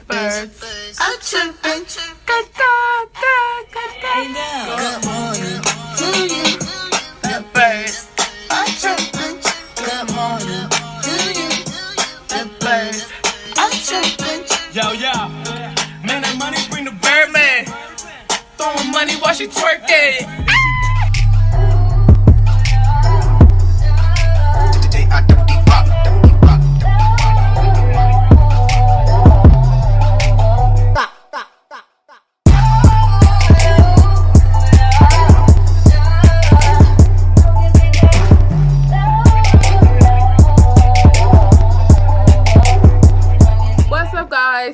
birds are chirping. Good morning to you. The birds are chirping. Good morning to you. The birds are chirping. Yo, man, that money bring the Birdman. Throwing money while she twerking.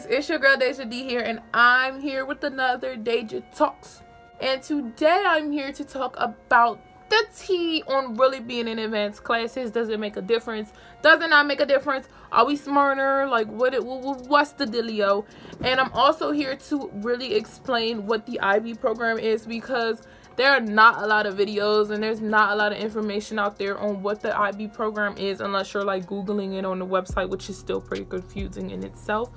It's your girl Deja D here, and I'm here with another Deja Talks. And today I'm here to talk about the tea on really being in advanced classes. Does it make a difference? Does it not make a difference? Are we smarter? Like, what's the dealio? And I'm also here to really explain what the IB program is, because there are not a lot of videos and there's not a lot of information out there on what the IB program is, unless you're like Googling it on the website, which is still pretty confusing in itself.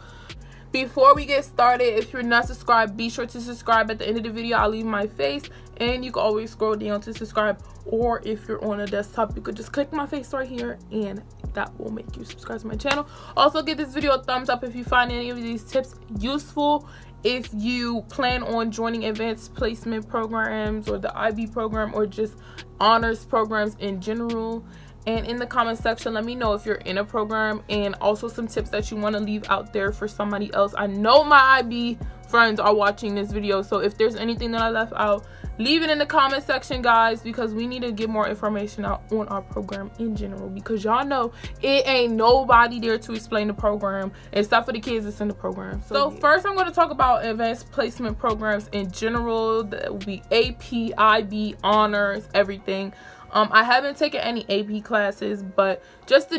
Before we get started, if you're not subscribed, be sure to subscribe. At the end of the video, I'll leave my face, and you can always scroll down to subscribe, or if you're on a desktop, you could just click my face right here, and that will make you subscribe to my channel. Also, give this video a thumbs up if you find any of these tips useful. If you plan on joining advanced placement programs or the IB program or just honors programs in general. And in the comment section, let me know if you're in a program, and also some tips that you want to leave out there for somebody else. I know my IB friends are watching this video, so if there's anything that I left out, leave it in the comment section, guys, because we need to get more information out on our program in general, because y'all know it ain't nobody there to explain the program except for the kids that's in the program. So first, I'm going to talk about advanced placement programs in general. That will be AP, IB, honors, everything. I haven't taken any AP classes, but just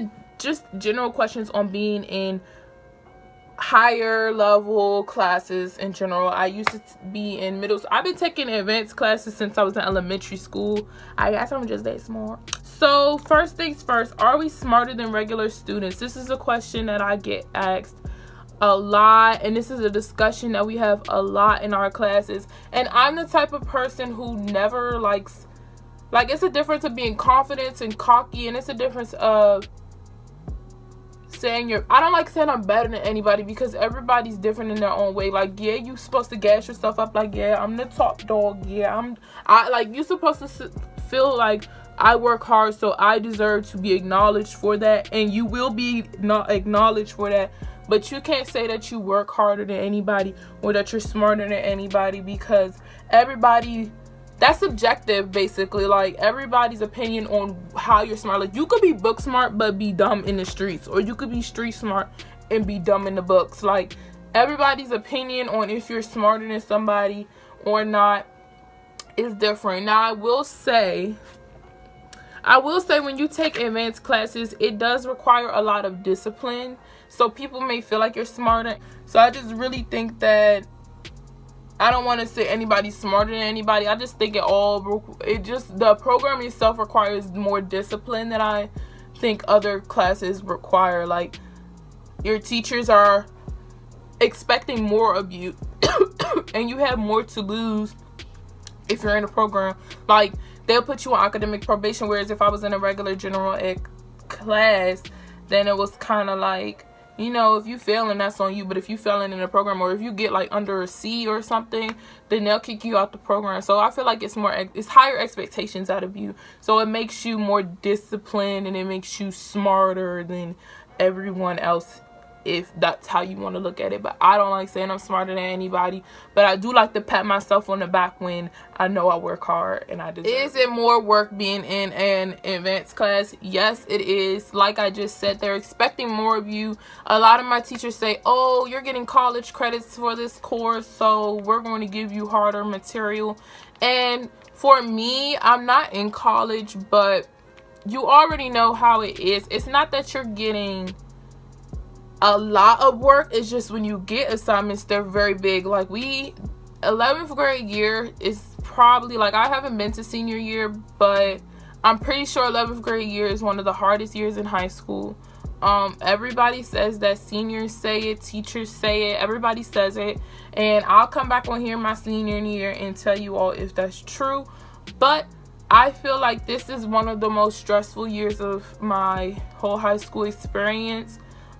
general questions on being in higher level classes in general. I used to be in middle school. I've been taking advanced classes since I was in elementary school. I guess I'm just that smart. So first things first, are we smarter than regular students? This is a question that I get asked a lot, and this is a discussion that we have a lot in our classes. And I'm the type of person who never likes, it's a difference of being confident and cocky, and it's a difference of saying I don't like saying I'm better than anybody, because everybody's different in their own way. Like, yeah, you supposed to gas yourself up like, yeah, I'm the top dog. Yeah, you're supposed to feel like I work hard, so I deserve to be acknowledged for that, and you will be not acknowledged for that. But you can't say that you work harder than anybody or that you're smarter than anybody, because that's subjective, basically. Like, everybody's opinion on how you're smart. Like, you could be book smart but be dumb in the streets, or you could be street smart and be dumb in the books. Like, everybody's opinion on if you're smarter than somebody or not is different. Now, I will say when you take advanced classes, it does require a lot of discipline. So people may feel like you're smarter. So I just really think that I don't want to say anybody's smarter than anybody. I just think the program itself requires more discipline than I think other classes require. Like, your teachers are expecting more of you and you have more to lose if you're in a program. Like, they'll put you on academic probation, whereas if I was in a regular general ed class, then it was kind of like, you know, if you failing, that's on you. But if you failing in a program, or if you get like under a C or something, then they'll kick you out the program. So I feel like it's higher expectations out of you. So it makes you more disciplined, and it makes you smarter than everyone else, if that's how you want to look at it. But I don't like saying I'm smarter than anybody, but I do like to pat myself on the back when I know I work hard and I deserve it. Is it more work being in an advanced class? Yes, it is. Like I just said, they're expecting more of you. A lot of my teachers say, oh, you're getting college credits for this course, so we're going to give you harder material. And for me, I'm not in college, but you already know how it is. It's not that you're getting a lot of work. It's just when you get assignments, they're very big. Like, 11th grade year is probably, like, I haven't been to senior year, but I'm pretty sure 11th grade year is one of the hardest years in high school. Everybody says that, seniors say it, teachers say it, everybody says it, and I'll come back on here my senior year and tell you all if that's true. But I feel like this is one of the most stressful years of my whole high school experience.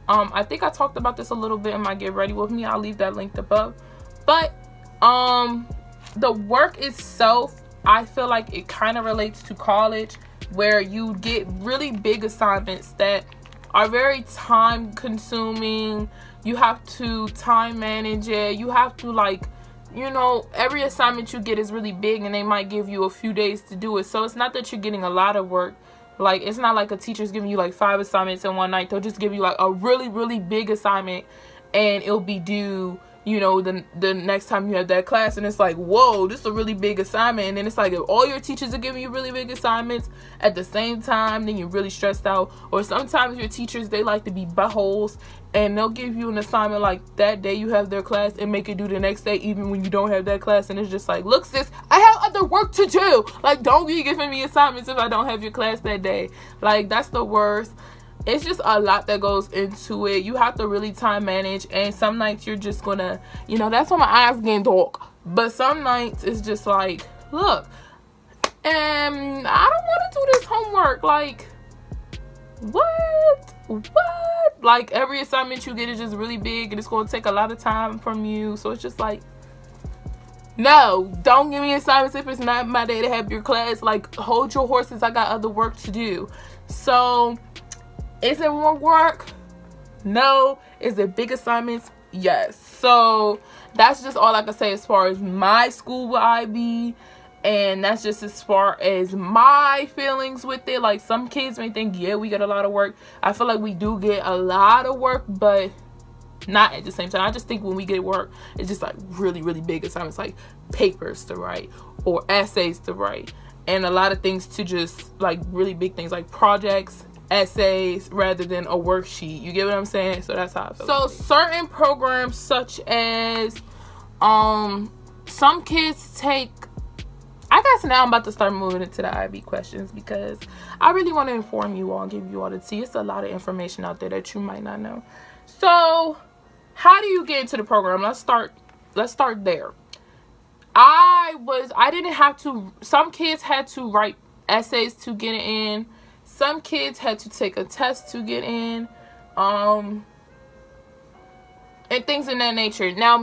I think I talked about this a little bit in my Get Ready With Me. I'll leave that linked above. But the work itself, I feel like it kind of relates to college, where you get really big assignments that are very time consuming. You have to time manage it. You have to, like, you know, every assignment you get is really big, and they might give you a few days to do it. So it's not that you're getting a lot of work. Like, it's not like a teacher's giving you like 5 assignments in one night. They'll just give you like a really, really big assignment, and it'll be due, you know, the next time you have that class. And it's like, whoa, this is a really big assignment. And then it's like, if all your teachers are giving you really big assignments at the same time, then you're really stressed out. Or sometimes your teachers, they like to be buttholes, and they'll give you an assignment like that day you have their class and make it due the next day, even when you don't have that class. And it's just like, look, sis, I have other work to do. Like, don't be giving me assignments if I don't have your class that day. Like, that's the worst. It's just a lot that goes into it. You have to really time manage, and some nights you're just gonna, you know, that's when my eyes getting dark. But some nights it's just like, look, I don't want to do this homework. Like, what? Like, every assignment you get is just really big, and it's gonna take a lot of time from you. So it's just like, no, don't give me assignments if it's not my day to have your class. Like, hold your horses. I got other work to do. So, is it more work? No. Is it big assignments? Yes. So that's just all I can say as far as my school with IB, and that's just as far as my feelings with it. Like, some kids may think, yeah, we get a lot of work. I feel like we do get a lot of work, but not at the same time. I just think when we get work, it's just like really, really big assignments, like papers to write or essays to write, and a lot of things to just, like, really big things like projects, essays, rather than a worksheet. You get what I'm saying? So that's how I feel. So certain programs, such as some kids take, I guess now I'm about to start moving into the IB questions, because I really want to inform you all and give you all the tea. It's a lot of information out there that you might not know. So how do you get into the program? Let's start there. I didn't have to, some kids had to write essays to get in. Some kids had to take a test to get in, and things in that nature. Now,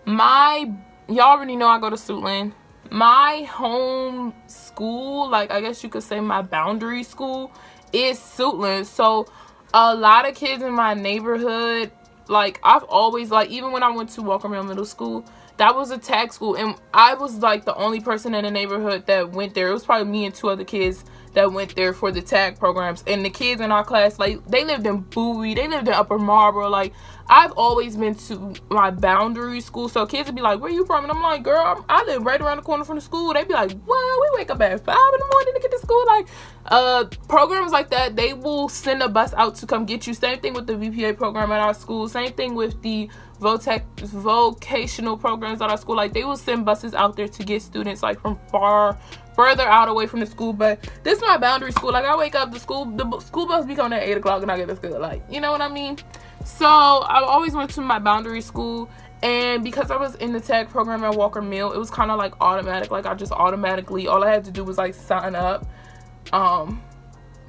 y'all already know I go to Suitland. My home school, like, I guess you could say my boundary school, is Suitland. So a lot of kids in my neighborhood, like, I've always, like, even when I went to Walker Mill Middle School, that was a tag school, and I was like the only person in the neighborhood that went there. It was probably me and 2 other kids that went there for the tag programs. And the kids in our class, like, they lived in Bowie, they lived in Upper Marlboro. Like, I've always been to my boundary school. So kids would be like, where you from? And I'm like, girl, I live right around the corner from the school. They'd be like, well, we wake up at 5 in the morning to get to school. Like, programs like that, they will send a bus out to come get you. Same thing with the VPA program at our school. Same thing with the vocational programs at our school. Like, they will send buses out there to get students, like, from further out away from the school. But this is my boundary school. Like, I wake up, the school bus be coming at 8 o'clock, and I get to school. Like, you know what I mean? So I always went to my boundary school, and because I was in the tag program at Walker Mill, it was kind of like automatic. Like, I just automatically, all I had to do was, like, sign up,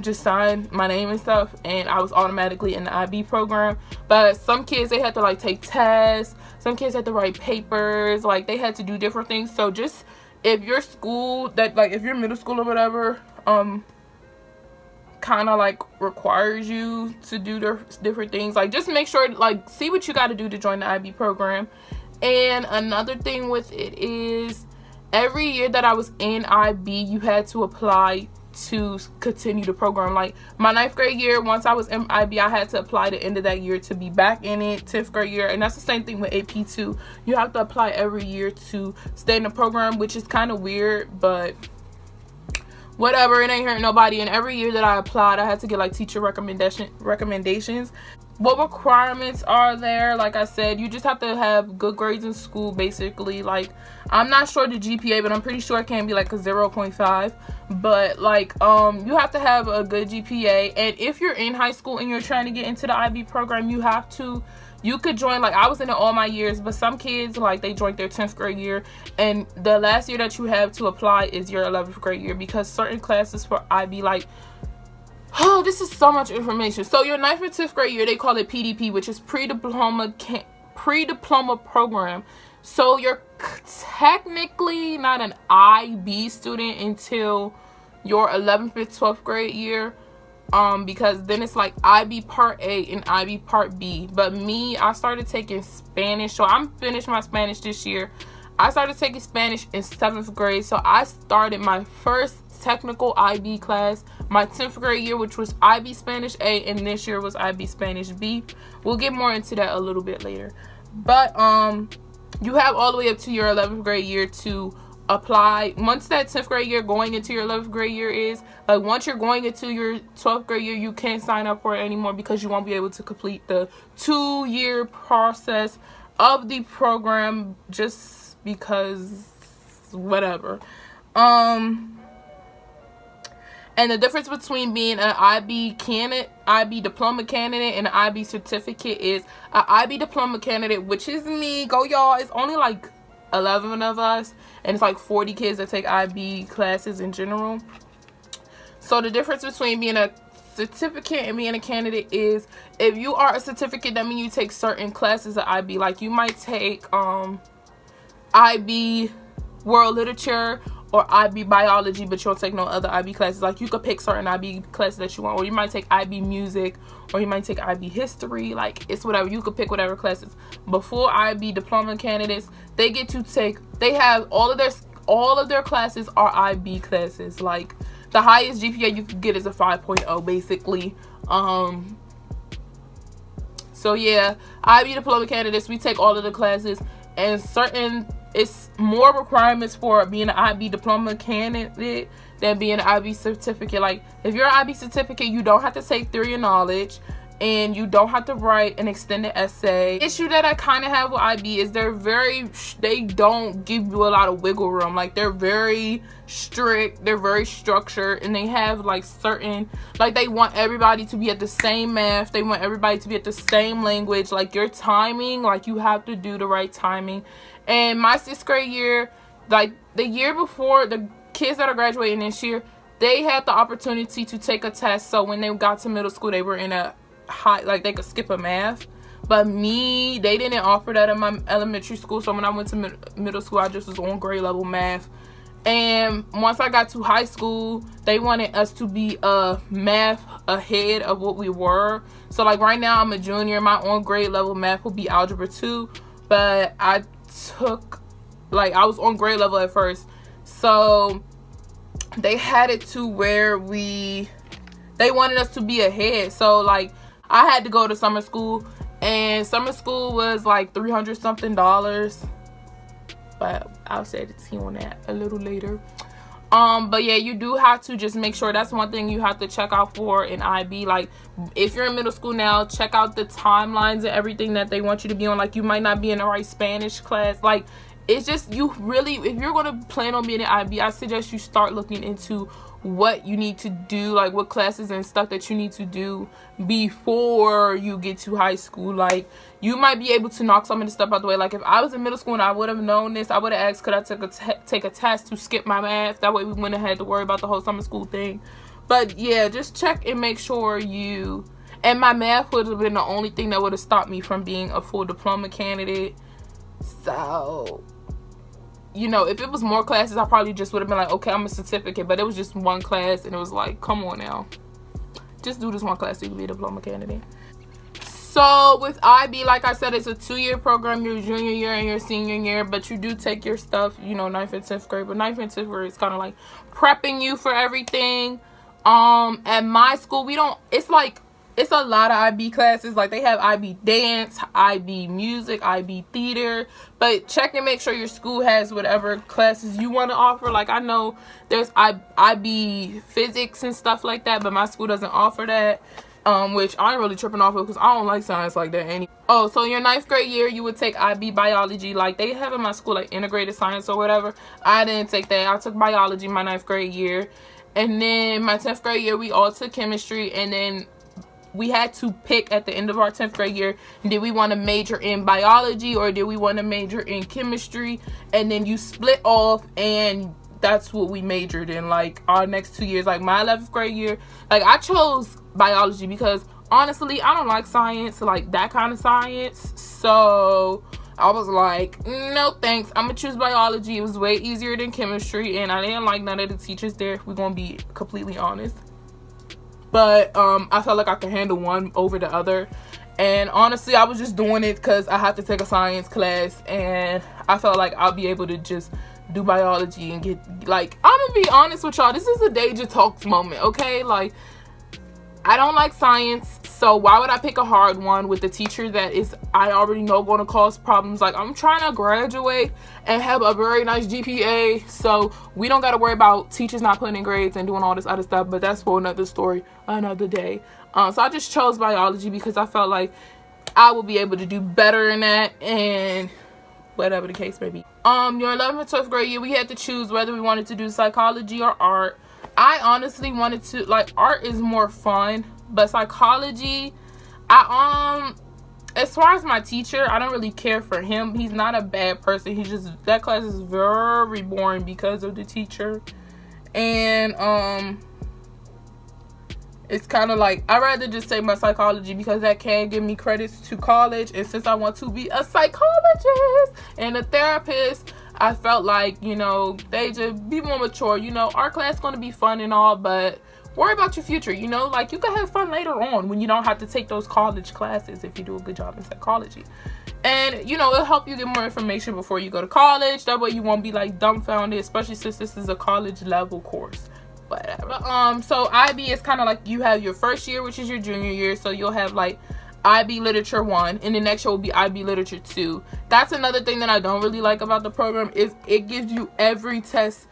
just sign my name and stuff, and I was automatically in the IB program. But some kids, they had to, like, take tests. Some kids had to write papers. Like, they had to do different things. So just, if your school, that, like, if your middle school or whatever, kind of, like, requires you to do different things, like, just make sure, like, see what you got to do to join the IB program. And another thing with it is, every year that I was in IB, you had to apply to continue the program. Like, my 9th grade year, once I was in IB, I had to apply the end of that year to be back in it. 10th grade year, and that's the same thing with AP too. You have to apply every year to stay in the program, which is kind of weird, but whatever, it ain't hurting nobody. And every year that I applied, I had to get like teacher recommendations. What requirements are there? Like I said, you just have to have good grades in school, basically. Like, I'm not sure the GPA, but I'm pretty sure it can be like a 0.5. But like, you have to have a good GPA. And if you're in high school and you're trying to get into the IB program, you could join. Like, I was in it all my years, but some kids, like, they joined their 10th grade year, and the last year that you have to apply is your 11th grade year, because certain classes for IB, like, oh, this is so much information. So your 9th and 10th grade year, they call it PDP, which is pre-diploma program. So you're technically not an IB student until your 11th and 12th grade year. Because then it's like IB Part A and IB Part B. But me, I started taking Spanish. So I'm finished my Spanish this year. I started taking Spanish in 7th grade. So I started my first technical IB class my 10th grade year, which was IB Spanish A, and this year was IB Spanish B. We'll get more into that a little bit later. But you have all the way up to your 11th grade year to apply. Once that 10th grade year going into your 11th grade year is, like, once you're going into your 12th grade year, you can't sign up for it anymore because you won't be able to complete the 2-year process of the program, just because whatever. And the difference between being an IB diploma candidate, and an IB certificate is an IB diploma candidate, which is me. Go y'all. It's only like 11 of us, and it's like 40 kids that take IB classes in general. So the difference between being a certificate and being a candidate is, if you are a certificate, that means you take certain classes of IB. Like, you might take IB World Literature or IB Biology, but you don't take no other IB classes. Like, you could pick certain IB classes that you want, or you might take IB Music, or you might take IB History. Like, it's whatever. You could pick whatever classes. Before IB diploma candidates, they get to take, they have all of their classes are IB classes. Like, the highest GPA you can get is a 5.0, basically. So yeah, IB diploma candidates, we take all of the classes, and it's more requirements for being an IB diploma candidate than being an IB certificate. Like, if you're an IB certificate, you don't have to take theory of knowledge, and you don't have to write an extended essay. The issue that I kind of have with IB is they don't give you a lot of wiggle room. Like, they're very strict, they're very structured, and they have like certain, like, they want everybody to be at the same math, they want everybody to be at the same language. Like, your timing, like, you have to do the right timing. And my 6th grade year, like, the year before, the kids that are graduating this year, they had the opportunity to take a test. So when they got to middle school, they were in a high, like, they could skip a math. But me, they didn't offer that in my elementary school. So when I went to middle school, I just was on grade level math. And once I got to high school, they wanted us to be math ahead of what we were. So, like, right now I'm a junior. My on grade level math will be algebra 2, but I was on grade level at first. So they had it to where they wanted us to be ahead. So, like, I had to go to summer school, and summer school was like $300 something, but I'll say the T on that a little later. But yeah, you do have to just make sure. That's one thing you have to check out for in IB. Like, if you're in middle school now, check out the timelines and everything that they want you to be on. Like, you might not be in the right Spanish class. Like, it's just, you really, if you're going to plan on being in IB, I suggest you start looking into what you need to do, like what classes and stuff that you need to do before you get to high school. Like, you might be able to knock some of the stuff out the way. Like, if I was in middle school and I would have known this, I would have asked, could I take a test to skip my math? That way we wouldn't have had to worry about the whole summer school thing. But yeah, just check and make sure and my math would have been the only thing that would have stopped me from being a full diploma candidate. So, you know, if it was more classes, I probably just would have been like, okay, I'm a certificate. But it was just one class, and it was like, come on now, just do this one class so you can be a diploma candidate. So with IB, like I said, it's a 2-year program, your junior year and your senior year. But you do take your stuff, you know, 9th and 10th grade. But 9th and 10th grade is kind of like prepping you for everything. At my school, it's a lot of IB classes. Like, they have IB dance, IB music, IB theater. But check and make sure your school has whatever classes you want to offer. Like, I know there's IB physics and stuff like that, but my school doesn't offer that. Which I ain't really tripping off of because I don't like science like that anyway. Oh, so your 9th grade year, you would take IB biology. Like, they have in my school, like, integrated science or whatever. I didn't take that. I took biology my 9th grade year. And then my 10th grade year, we all took chemistry. And then we had to pick at the end of our 10th grade year, did we want to major in biology or did we want to major in chemistry? And then you split off, and that's what we majored in, like, our next 2 years. Like, my 11th grade year, like, I chose biology because honestly I don't like science, like that kind of science. So I was like, no thanks, I'm gonna choose biology. It was way easier than chemistry, and I didn't like none of the teachers there, we're gonna be completely honest. But I felt like I could handle one over the other, and honestly I was just doing it because I had to take a science class, and I felt like I'll be able to just do biology and get, like, I'm gonna be honest with y'all, this is a Deja Talks moment, okay? Like, I don't like science, so why would I pick a hard one with the teacher that is, I already know, going to cause problems? Like, I'm trying to graduate and have a very nice GPA, so we don't got to worry about teachers not putting in grades and doing all this other stuff, but that's for another story, another day. So I just chose biology because I felt like I would be able to do better in that, and whatever the case may be. Your 11th and 12th grade year, we had to choose whether we wanted to do psychology or art. I honestly wanted to, like, art is more fun, but psychology, as far as my teacher, I don't really care for him. He's not a bad person. He's just, that class is very boring because of the teacher. And it's kind of like, I'd rather just take my psychology because that can give me credits to college. And since I want to be a psychologist and a therapist, I felt like, you know, they just be more mature. You know, our class is going to be fun and all, but worry about your future. You know, like, you can have fun later on when you don't have to take those college classes if you do a good job in psychology. And, you know, it'll help you get more information before you go to college. That way you won't be, like, dumbfounded, especially since this is a college level course. Whatever. So IB is kind of like, you have your first year, which is your junior year. So you'll have, like, IB Literature 1, and the next year will be IB Literature 2. That's another thing that I don't really like about the program, is it gives you every test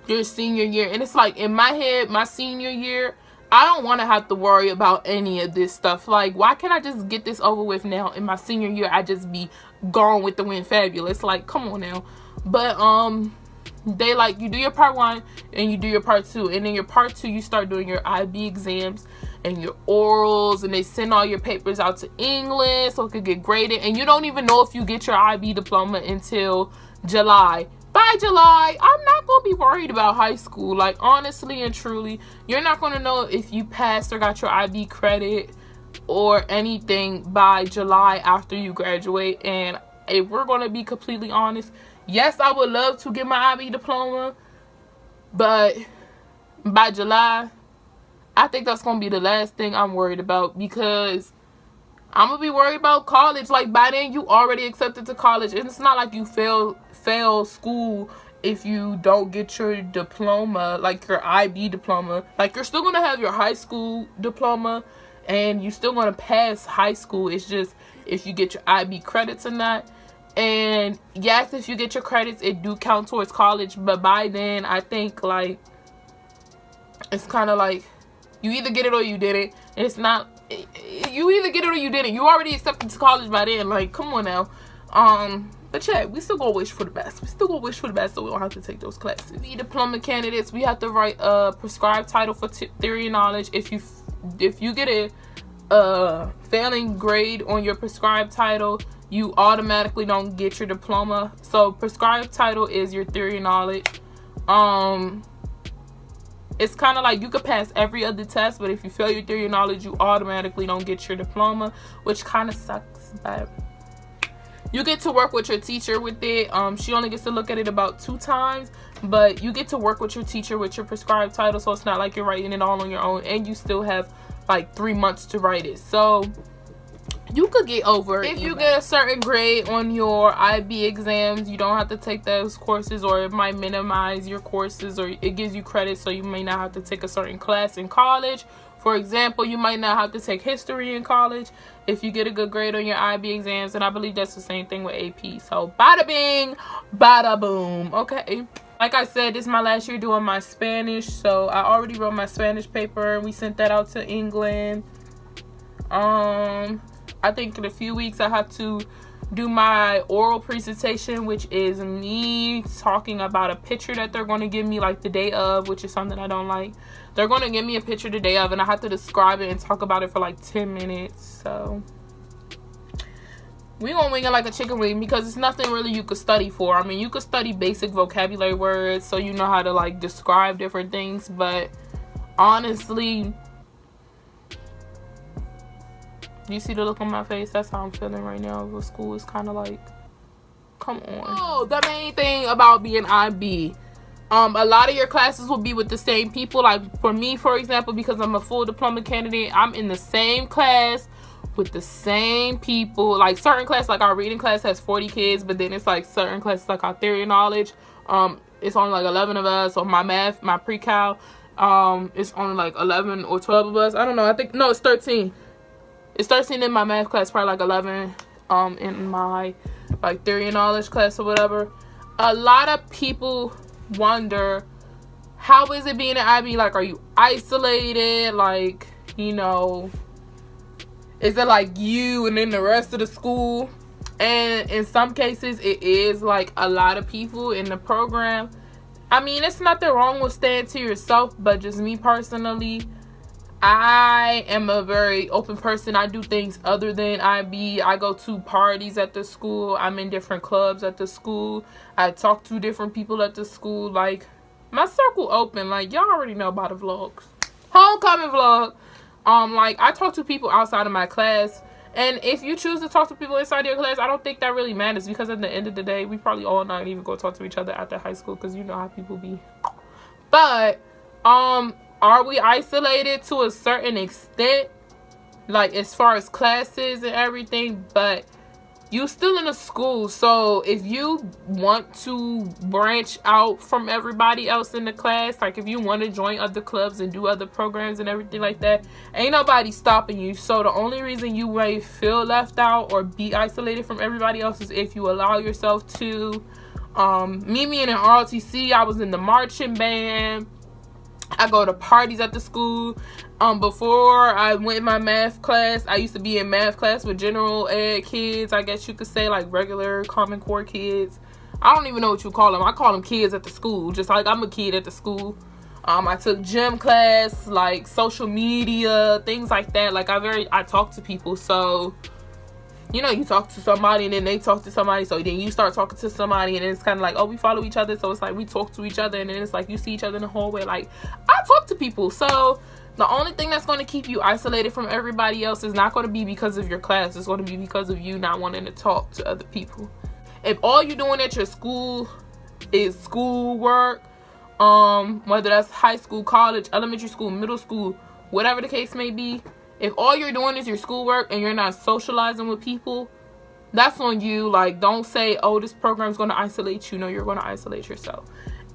your senior year. And it's like, in my head, my senior year, I don't want to have to worry about any of this stuff. Like, why can't I just get this over with now? In my senior year, I just be gone with the wind fabulous. Like, come on now. But they, like, you do your part 1 and you do your part 2, and then your part 2 you start doing your IB exams and your orals, and they send all your papers out to English so it could get graded, and you don't even know if you get your IB diploma until July. By July, I'm not going to be worried about high school. Like, honestly and truly, you're not going to know if you passed or got your IB credit or anything by July after you graduate. And if we're going to be completely honest, yes, I would love to get my IB diploma, but by July, I think that's going to be the last thing I'm worried about, because I'm going to be worried about college. Like, by then, you already accepted to college, and it's not like you fail school if you don't get your diploma, like your IB diploma. Like, you're still going to have your high school diploma, and you're still going to pass high school. It's just if you get your IB credits or not. And yes, if you get your credits, it do count towards college, but by then, I think, like, it's kind of like, you either get it or you didn't. It's not, you either get it or you didn't. You already accepted to college by then. Like, come on now. But yeah, we still gonna wish for the best. We still gonna wish for the best, so we don't have to take those classes. We diploma candidates, we have to write a prescribed title for theory and knowledge. If you get a failing grade on your prescribed title, you automatically don't get your diploma. So prescribed title is your theory and knowledge. It's kind of like, you could pass every other test, but if you fail your theory and knowledge, you automatically don't get your diploma, which kind of sucks. But you get to work with your teacher with it. She only gets to look at it about 2 times, but you get to work with your teacher with your prescribed title, so it's not like you're writing it all on your own, and you still have like 3 months to write it. So you could get over it. If you get a certain grade on your IB exams, you don't have to take those courses, or it might minimize your courses, or it gives you credit, so you may not have to take a certain class in college, For example, you might not have to take history in college if you get a good grade on your IB exams, and I believe that's the same thing with AP. So bada bing, bada boom. Okay. Like I said, this is my last year doing my Spanish, so I already wrote my Spanish paper and we sent that out to England. I think in a few weeks I have to do my oral presentation, which is me talking about a picture that they're going to give me like the day of, which is something I don't like. They're going to give me a picture the day of and I have to describe it and talk about it for like 10 minutes. So we gonna wing it like a chicken wing because it's nothing really you could study for. I mean, you could study basic vocabulary words so you know how to like describe different things, but honestly, you see the look on my face? That's how I'm feeling right now. The school is kind of like, come on. Oh, the main thing about being IB, a lot of your classes will be with the same people. Like for me, for example, because I'm a full diploma candidate, I'm in the same class with the same people. Like certain class, like our reading class has 40 kids, but then it's like certain classes like our theory and knowledge, it's only like 11 of us. Or my math, my pre-cal, it's only like 11 or 12 of us. I don't know. I think no, it's 13. It's 13 in my math class, probably like 11 in my like theory and knowledge class or whatever. A lot of people wonder, how is it being an IB? Like, are you isolated? Like, you know, is it like you and then the rest of the school? And in some cases, it is like a lot of people in the program. I mean, it's nothing wrong with staying to yourself, but just me personally, I am a very open person. I do things other than IB. I go to parties at the school. I'm in different clubs at the school. I talk to different people at the school. Like, my circle open. Like, y'all already know about the vlogs. Homecoming vlog. Like, I talk to people outside of my class. And if you choose to talk to people inside your class, I don't think that really matters. Because at the end of the day, we probably all not even go talk to each other after high school. Because you know how people be. But, are we isolated to a certain extent, like as far as classes and everything? But you still in a school, so if you want to branch out from everybody else in the class, like if you want to join other clubs and do other programs and everything like that, ain't nobody stopping you. So the only reason you may feel left out or be isolated from everybody else is if you allow yourself to. Me being in ROTC, I was in the marching band. I go to parties at the school. Before I went in my math class, I used to be in math class with general ed kids, I guess you could say, like regular Common Core kids. I don't even know what you call them. I call them kids at the school, just like I'm a kid at the school. I took gym class, like social media, things like that. Like I talk to people, so you know, you talk to somebody and then they talk to somebody, so then you start talking to somebody and then it's kind of like, oh, we follow each other, so it's like we talk to each other, and then it's like you see each other in the hallway. Like, I talk to people, so the only thing that's going to keep you isolated from everybody else is not going to be because of your class. It's going to be because of you not wanting to talk to other people. If all you're doing at your school is schoolwork, whether that's high school, college, elementary school, middle school, whatever the case may be, if all you're doing is your schoolwork and you're not socializing with people, that's on you. Like, don't say, oh, this program's going to isolate you. No, you're going to isolate yourself.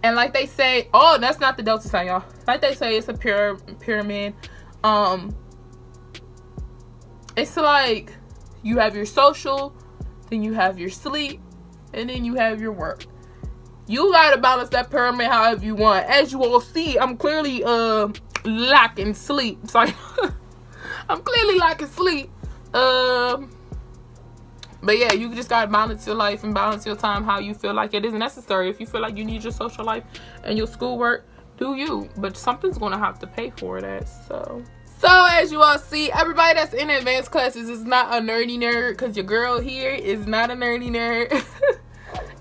And like they say, oh, that's not the Delta sign, y'all. Like they say, it's a pyramid. It's like you have your social, then you have your sleep, and then you have your work. You gotta balance that pyramid however you want. As you all see, I'm clearly lacking sleep. Sorry. I'm clearly lacking sleep. But yeah, you just gotta balance your life and balance your time how you feel like it is necessary. If you feel like you need your social life and your schoolwork, do you. But something's gonna have to pay for that. So as you all see, everybody that's in advanced classes is not a nerdy nerd, because your girl here is not a nerdy nerd.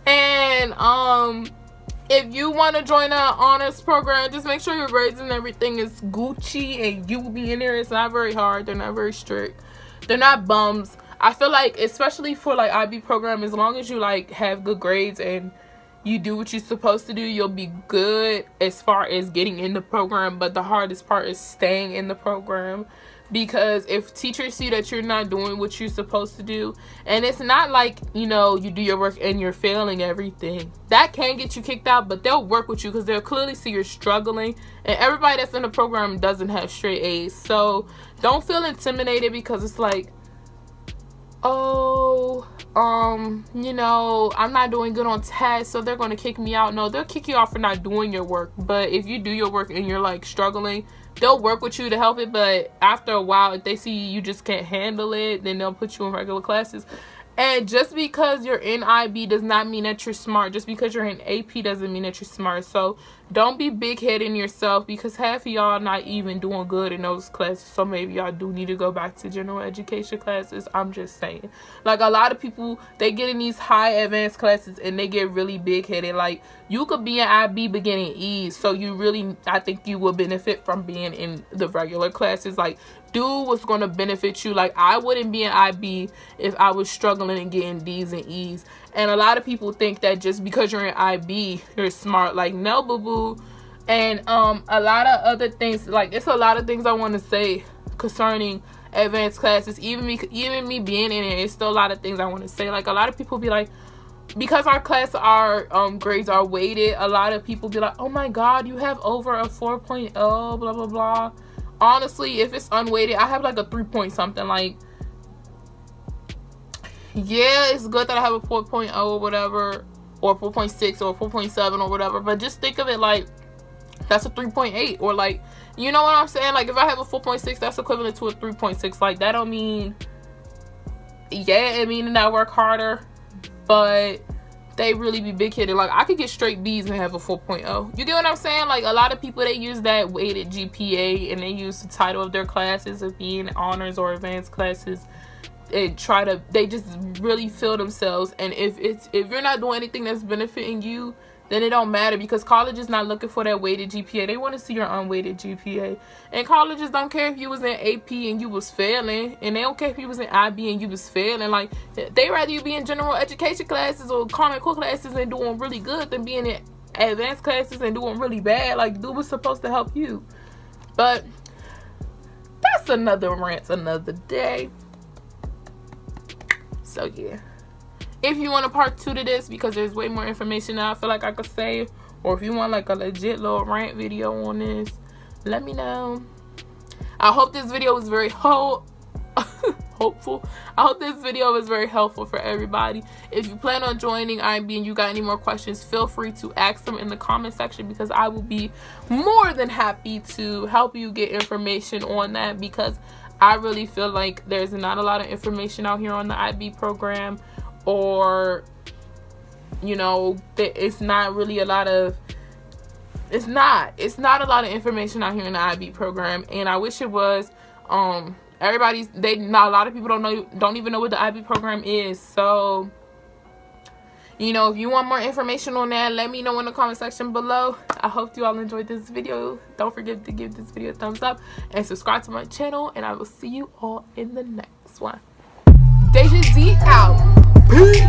And if you want to join an honors program, just make sure your grades and everything is Gucci and you will be in there. It's not very hard. They're not very strict. They're not bums. I feel like, especially for like IB program, as long as you like have good grades and you do what you're supposed to do, you'll be good as far as getting in the program. But the hardest part is staying in the program. because if teachers see that you're not doing what you're supposed to do, and it's not like, you know, you do your work and you're failing everything, that can get you kicked out, but they'll work with you because they'll clearly see you're struggling, and everybody that's in the program doesn't have straight A's. So don't feel intimidated because it's like, oh, you know, I'm not doing good on tests, so they're going to kick me out. No, they'll kick you out for not doing your work. But if you do your work and you're like struggling, they'll work with you to help it. But after a while, if they see you just can't handle it, then they'll put you in regular classes. And just because you're in IB does not mean that you're smart. Just because you're in AP doesn't mean that you're smart. So don't be big-headed in yourself, because half of y'all not even doing good in those classes. So maybe y'all do need to go back to general education classes. I'm just saying. Like, a lot of people, they get in these high advanced classes and they get really big-headed. Like, you could be in IB beginning E's. So you really, I think you will benefit from being in the regular classes. Like, do what's going to benefit you. Like, I wouldn't be in IB if I was struggling and getting D's and E's. And a lot of people think that just because you're in IB, you're smart. Like, no, boo-boo. And a lot of other things. Like, it's a lot of things I want to say concerning advanced classes. Even me being in it, it's still a lot of things I want to say. Like, a lot of people be like, because our grades are weighted, a lot of people be like, oh my god, you have over a 4.0, blah blah blah. Honestly, if it's unweighted, I have like a 3 point something. Like, yeah, it's good that I have a 4.0 or whatever, or 4.6 or 4.7 or whatever, but just think of it like that's a 3.8, or like, you know what I'm saying? Like, if I have a 4.6, that's equivalent to a 3.6. Like, that don't mean, yeah, it means that I work harder, but they really be big-headed. Like, I could get straight B's and have a 4.0. You get what I'm saying? Like, a lot of people, they use that weighted GPA, and they use the title of their classes of being honors or advanced classes, and they just really feel themselves. And if you're not doing anything that's benefiting you, then it don't matter, because college is not looking for that weighted GPA. They want to see your unweighted GPA. And colleges don't care if you was in AP and you was failing, and they don't care if you was in IB and you was failing. Like, they rather you be in general education classes or common core classes and doing really good than being in advanced classes and doing really bad. Like, do what's supposed to help you. But that's another rant, another day. So yeah, if you want a part 2 to this, because there's way more information that I feel like I could say, or if you want like a legit little rant video on this, let me know. I hope this video was very hopeful. I hope this video was very helpful for everybody. If you plan on joining IB and you got any more questions, feel free to ask them in the comment section, because I will be more than happy to help you get information on that, because I really feel like there's not a lot of information out here on the IB program, or, you know, it's not really a lot of, it's not a lot of information out here in the IB program, and I wish it was. A lot of people don't even know what the IB program is. So, you know, if you want more information on that, let me know in the comment section below. I hope you all enjoyed this video. Don't forget to give this video a thumbs up and subscribe to my channel, and I will see you all in the next one. Deja Z out. Peace.